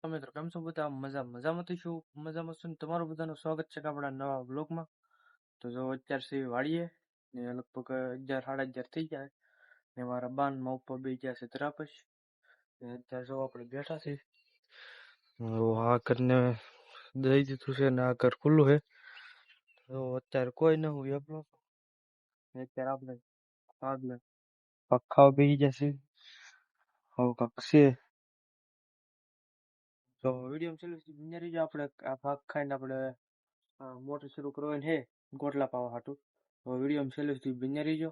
તો મિત્રો કેમ છો બધા મજામાં છું મજામાં છું ને તમારું બધાનું સ્વાગત છે કે આપણા નવા બ્લોગમાં. તો જો અત્યાર સુધી વાળીએ ને લગભગ 11 સાડા 11 થઈ જાય ને મારા બાન માં ઉપર બે ગયા છે તરાપસ ને અત્યારે જો આપણે બેઠા છીએ. આ ઘરને દઈ દીધું છે ને આ ઘર ખુલ્લું છે. તો અત્યારે કોઈ ન હોય આપણો ને અત્યારે આપણે આગળ પખાવ બેસી જશે હવે કાંક છે. તો વિડીયો ચાલુ બન્યા રહીજો. આપણે આ ભાગ ખાઈને આપણે મોટર શરૂ કરવાની છે ગોટલા પાવા હાટું. તો વિડીયો છેલ્લે સુધી બન્યા રહીજો.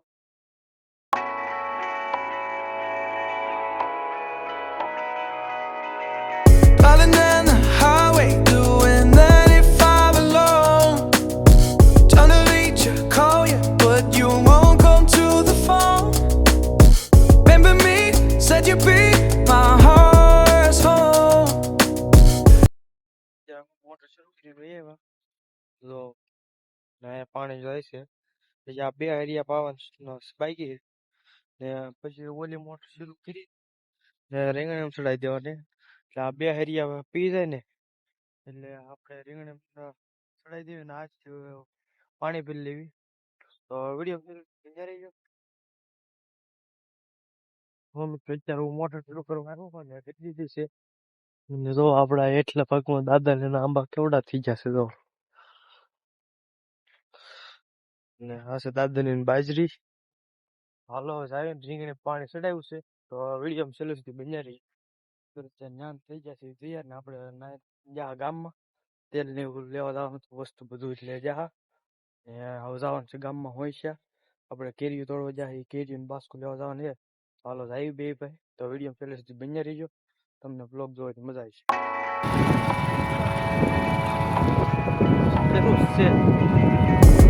Driving down the highway, doing 95 alone. Trying to reach you, call you, but you won't come to the phone. Remember me, said you'd be my heart's home. Motor શરૂ કરી એવા તો પાણી જાય છે પછી આ બે એરિયા પાવાનો બાકી ને પછી ઓલી મોટર શરૂ કરી ને રીંગણ ચડાવી દેવાની. એટલે આ બે હરિયા પી જાય ને એટલે આપણે રીંગણ ચડાવી દેવી ને આજ પાણી પી લેવી. તો વિડીયો રહી ગયો. અત્યારે હું મોટર શરૂ કરવાનું ને કરી દીધી છે ને તો આપડા એટલા ભાગમાં દાદા ને આંબા કેવડા થઈ જશે તો ને આ છે દાદાની બાજરી. હાલો જાય રીંગણે પાણી ચડાવ્યું છે તો વિડીયો છેલ્લે સુધી બન્યા રહી. જ્ઞાન થઈ જશે તૈયાર ને આપણે જા ગામમાં તેલ ને એવું લેવા જવાનું વસ્તુ બધું એટલે જા ને હવે જવાનું છે ગામમાં હોય છે. આપણે કેરીઓ તોડવા જાય કેરીઓ બાસ્કુ લેવા જવાનું છે. હાલો જાય બે ભાઈ. તો વિડીયો છેલ્લે સુધી બન્યા રહીજો. તમને બ્લોગ જોવાની મજા આવશે.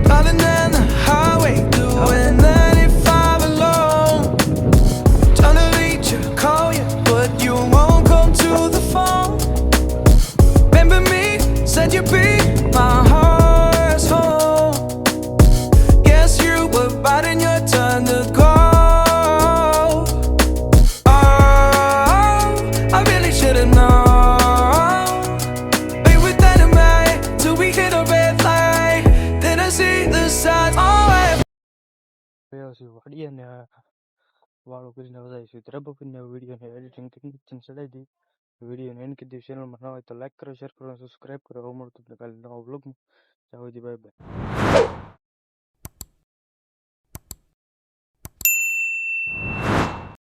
Driving down the highway, doing 95 alone. Trying to reach you, call you, but you won't come to the phone. Remember me, said you'd be my heart's home. Guess you were biding your turn to go. Oh, I really should've known. We were dynamite till we hit a red light. Then I see the signs. Oh, વાડીએ ને વાળો કરીને વધારીશું ત્રબ કરીને વિડીયોને editing કરીને ચડાવી દઈ. વિડીયોને એન્ડ કરી દઈ. ચેનલમાં ન હોય તો લાઈક કરો, શેર કરો, સબસ્ક્રાઈબ કરો. મળતું કાલે નવા બ્લોગમાં. ત્યાં સુધી બાય બાય.